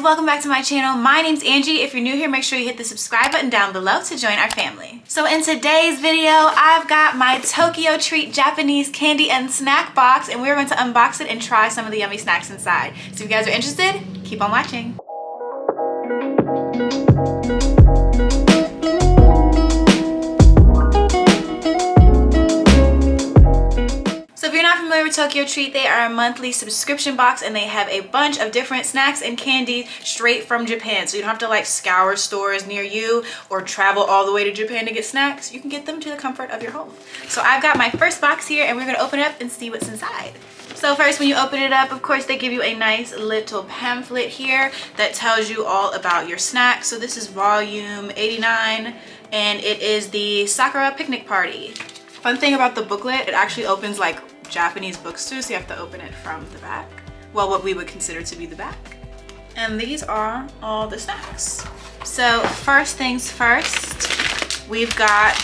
welcome back to my channel. My name's Angie. If you're new here, make sure you hit the subscribe button down below to join our family. So in today's video, I've got my TokyoTreat Japanese candy and snack box, and we're going to unbox it and try some of the yummy snacks inside. So if you guys are interested, keep on watching. So if you're not familiar with TokyoTreat, they are a monthly subscription box and they have a bunch of different snacks and candy straight from Japan. So you don't have to like scour stores near you or travel all the way to Japan to get snacks. You can get them to the comfort of your home. So I've got my first box here and we're gonna open it up and see what's inside. So first, when you open it up, of course, they give you a nice little pamphlet here that tells you all about your snacks. So this is volume 89 and it is the Sakura Picnic Party. Fun thing about the booklet, it actually opens like Japanese books too, so you have to open it from the back. Well, what we would consider to be the back. And these are all the snacks. So first things first, we've got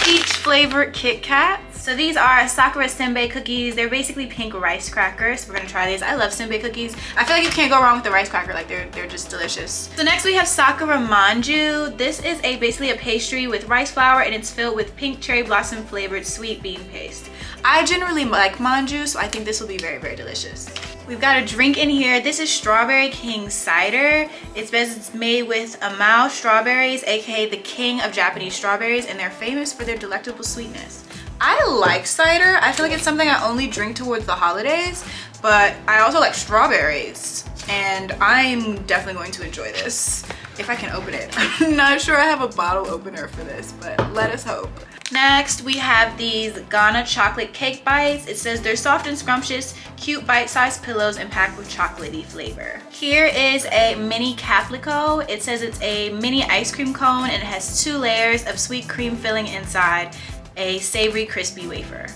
peach flavored Kit Kats. So these are Sakura Senbei cookies. They're basically pink rice crackers. We're gonna try these. I love Senbei cookies. I feel like you can't go wrong with the rice cracker. Like they're just delicious. So next we have Sakura Manju. This is basically a pastry with rice flour and it's filled with pink cherry blossom flavored sweet bean paste. I generally like manju, so I think this will be very, very delicious. We've got a drink in here. This is Strawberry King Cider. It says it's made with Amao strawberries, aka the king of Japanese strawberries, and they're famous for their delectable sweetness. I like cider. I feel like it's something I only drink towards the holidays, but I also like strawberries, and I'm definitely going to enjoy this if I can open it. I'm not sure I have a bottle opener for this, but let us hope. Next, we have these Ghana chocolate cake bites. It says they're soft and scrumptious, cute bite-sized pillows and packed with chocolatey flavor. Here is a mini caplico. It says it's a mini ice cream cone and it has 2 layers of sweet cream filling inside a savory crispy wafer.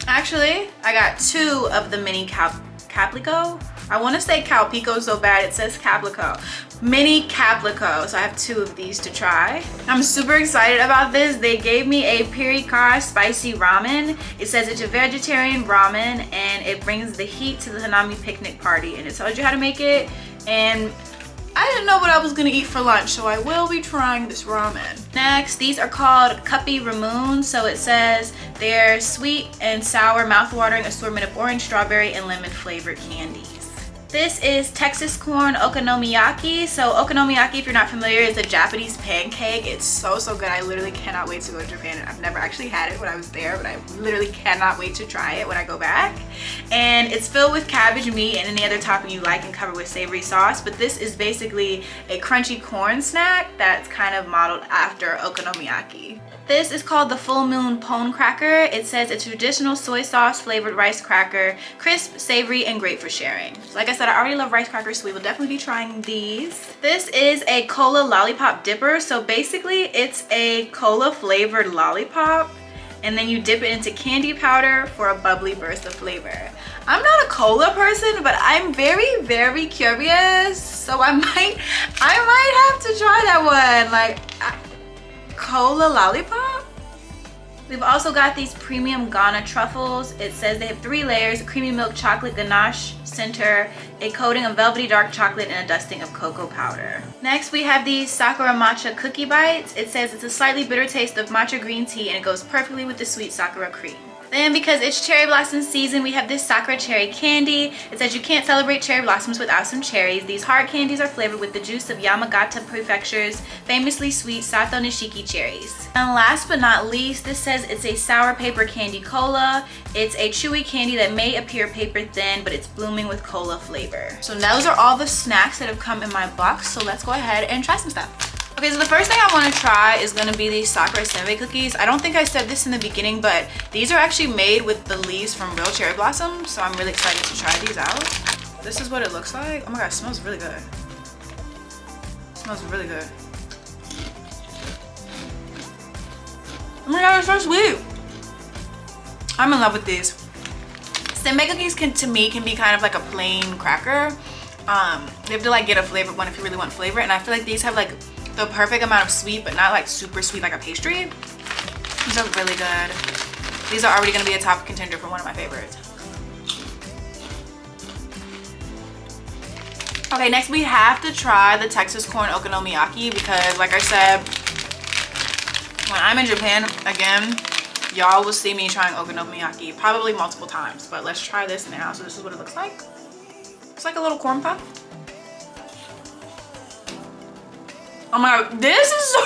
Actually, I got 2 of the mini caplico. I want to say calpico so bad, it says caplico. Mini caplico, so I have 2 of these to try. I'm super excited about this. They gave me a pirikara spicy ramen. It says it's a vegetarian ramen and it brings the heat to the Hanami picnic party, and it tells you how to make it. And I didn't know what I was gonna eat for lunch, so I will be trying this ramen. Next, these are called Cuppy Ramoon. So it says they're sweet and sour, mouth-watering assortment of orange, strawberry, and lemon flavored candies. This is Texas corn okonomiyaki. So okonomiyaki, if you're not familiar, is a Japanese pancake. It's so good. I literally cannot wait to go to Japan. And I've never actually had it when I was there, but I literally cannot wait to try it when I go back. And it's filled with cabbage, meat, and any other topping you like and covered with savory sauce. But this is basically a crunchy corn snack that's kind of modeled after okonomiyaki. This is called the Full Moon Pone Cracker. It says it's a traditional soy sauce flavored rice cracker, crisp, savory, and great for sharing. So like I said, I already love rice crackers, so we will definitely be trying these. This is a cola lollipop dipper. So basically it's a cola flavored lollipop and then you dip it into candy powder for a bubbly burst of flavor. I'm not a cola person, but I'm very, very curious. So I might have to try that one. Like, cola lollipop? We've also got these premium Ghana truffles. It says they have 3 layers, creamy milk chocolate ganache center, a coating of velvety dark chocolate, and a dusting of cocoa powder. Next, we have these Sakura matcha cookie bites. It says it's a slightly bitter taste of matcha green tea and it goes perfectly with the sweet sakura cream. Then, because it's cherry blossom season, we have this Sakura cherry candy. It says you can't celebrate cherry blossoms without some cherries. These hard candies are flavored with the juice of Yamagata Prefecture's famously sweet Sato Nishiki cherries. And last but not least, this says it's a sour paper candy cola. It's a chewy candy that may appear paper thin, but it's blooming with cola flavor. So those are all the snacks that have come in my box. So let's go ahead and try some stuff. Okay, so the first thing I want to try is going to be these Sakura Senbei cookies. I don't think I said this in the beginning, but these are actually made with the leaves from real cherry blossoms, so I'm really excited to try these out. This is what it looks like. Oh my gosh, it smells really good. It smells really good. Oh my god, it's so sweet. I'm in love with these. Senbei cookies to me can be kind of like a plain cracker. You have to like get a flavored one if you really want flavor, and I feel like these have like the perfect amount of sweet, but not like super sweet like a pastry. These are really good. These are already gonna be a top contender for one of my favorites. Okay, next we have to try the Texas corn okonomiyaki because like I said, when I'm in Japan again, y'all will see me trying okonomiyaki probably multiple times, but let's try this now. So this is what it looks like. It's like a little corn puff. Oh my god, this is so...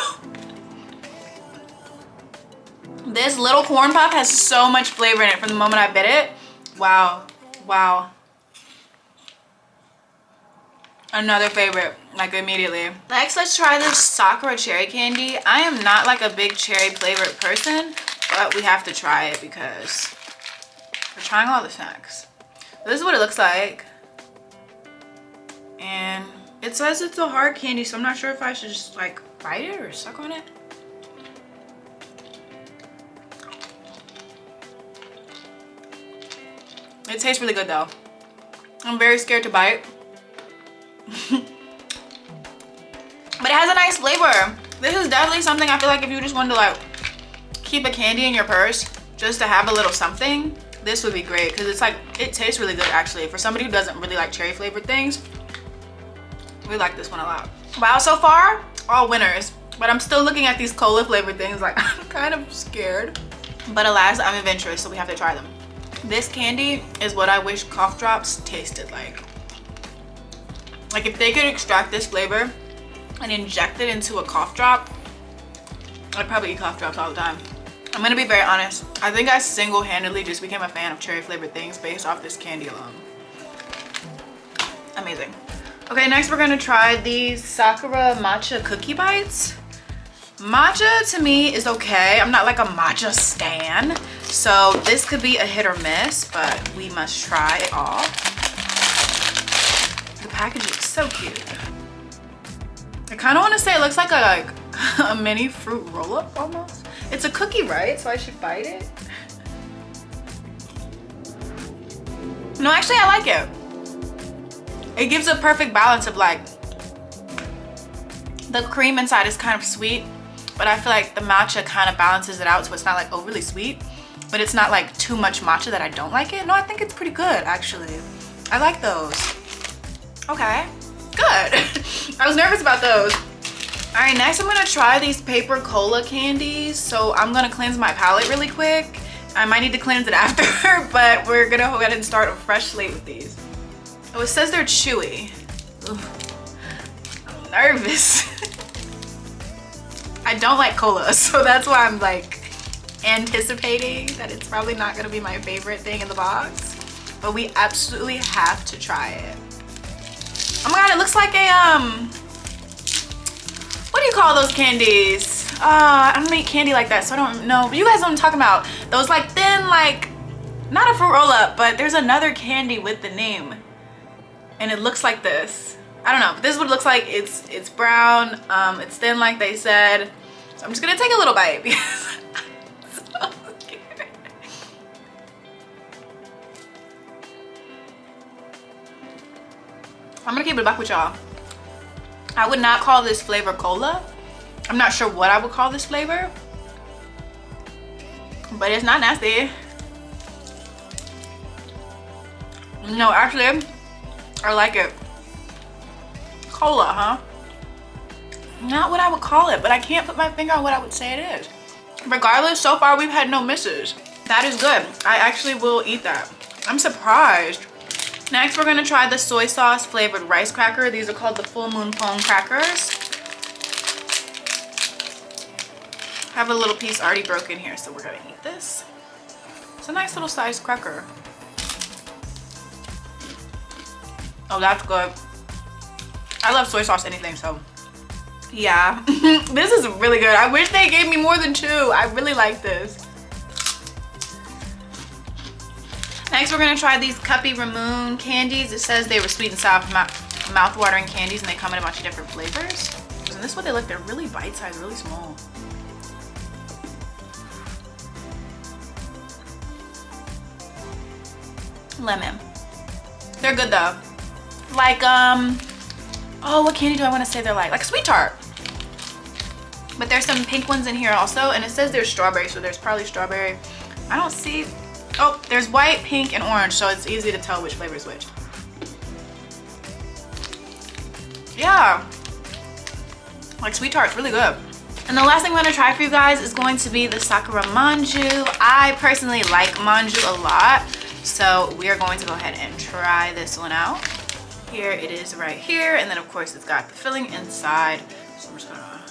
This little corn puff has so much flavor in it from the moment I bit it. Wow, wow. Another favorite, like immediately. Next, let's try this Sakura cherry candy. I am not like a big cherry flavored person, but we have to try it because we're trying all the snacks. This is what it looks like. And it says it's a hard candy, so I'm not sure if I should just like bite it or suck on it. It tastes really good though. I'm very scared to bite. But it has a nice flavor. This is definitely something I feel like if you just wanted to like keep a candy in your purse just to have a little something, this would be great because it's like, it tastes really good actually. For somebody who doesn't really like cherry flavored things, we like this one a lot. Wow, so far, all winners. But I'm still looking at these cola flavored things like I'm kind of scared. But alas, I'm adventurous, so we have to try them. This candy is what I wish cough drops tasted like. Like if they could extract this flavor and inject it into a cough drop, I'd probably eat cough drops all the time. I'm gonna be very honest. I think I single-handedly just became a fan of cherry flavored things based off this candy alone. Amazing. Okay, next we're gonna try these Sakura matcha cookie bites. Matcha to me is okay. I'm not like a matcha stan. So this could be a hit or miss, but we must try it all. The packaging is so cute. I kind of want to say it looks like a mini fruit roll-up almost. It's a cookie, right? So I should bite it. No, actually I like it. It gives a perfect balance of like, the cream inside is kind of sweet, but I feel like the matcha kind of balances it out so it's not like overly sweet, but it's not like too much matcha that I don't like it. No, I think it's pretty good actually. I like those. Okay, good. I was nervous about those. All right, next I'm gonna try these paper cola candies. So I'm gonna cleanse my palate really quick. I might need to cleanse it after, but we're gonna go ahead and start a fresh slate with these. Oh, it says they're chewy. Ugh. I'm nervous. I don't like cola, so that's why I'm like anticipating that it's probably not gonna be my favorite thing in the box, but we absolutely have to try it. Oh my god, it looks like a, what do you call those candies? I don't eat candy like that, so I don't know, but you guys know what I'm talking about. Those like thin, like, not a fruit roll-up, but there's another candy with the name, and it looks like this. I don't know, but this is what it looks like. It's brown, it's thin like they said. So I'm just gonna take a little bite because I'm so scared. I'm gonna keep it back with y'all. I would not call this flavor cola. I'm not sure what I would call this flavor, but it's not nasty. No, actually, I like it. Cola, huh? Not what I would call it, but I can't put my finger on what I would say it is. Regardless, so far we've had no misses. That is good. I actually will eat that. I'm surprised. Next, we're gonna try the soy sauce flavored rice cracker. These are called the Full Moon Pong crackers. I have a little piece already broken here, so we're gonna eat this. It's a nice little sized cracker. Oh, that's good. I love soy sauce anything, so yeah. This is really good. I wish they gave me more than two. I really like this. Next, we're gonna try these Cuppy Ramoon candies. It says they were sweet and sour mouth-watering candies, and they come in a bunch of different flavors. And this is what they look. They're really bite-sized, really small. Lemon. They're good though. Like oh, what candy do I want to say they're like? Like a sweet tart. But there's some pink ones in here also, and it says there's strawberry, so there's probably strawberry. I don't see. Oh, there's white, pink, and orange, so it's easy to tell which flavor is which. Yeah. Like sweet tart's really good. And the last thing I'm gonna try for you guys is going to be the Sakura Manju. I personally like manju a lot, so we are going to go ahead and try this one out. Here it is right here, and then of course it's got the filling inside. So I'm just gonna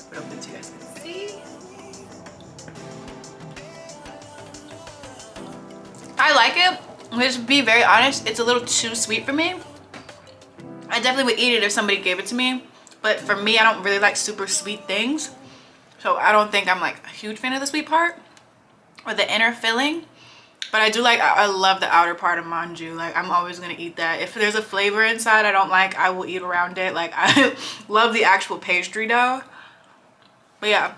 put it open so you guys can see. I like it. But to be very honest, it's a little too sweet for me. I definitely would eat it if somebody gave it to me. But for me, I don't really like super sweet things. So I don't think I'm like a huge fan of the sweet part or the inner filling. But I do like, I love the outer part of manju. Like I'm always gonna eat that. If there's a flavor inside I don't like, I will eat around it. Like I love the actual pastry dough. But yeah,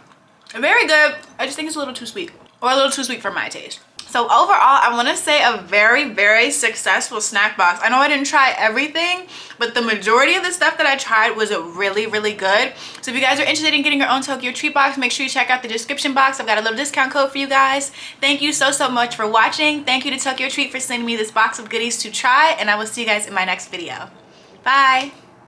very good. I just think it's a little too sweet, or a little too sweet for my taste. So overall, I want to say a very, very successful snack box. I know I didn't try everything, but the majority of the stuff that I tried was really, really good. So if you guys are interested in getting your own Tokyo Treat box, make sure you check out the description box. I've got a little discount code for you guys. Thank you so much for watching. Thank you to Tokyo Treat for sending me this box of goodies to try, and I will see you guys in my next video. Bye.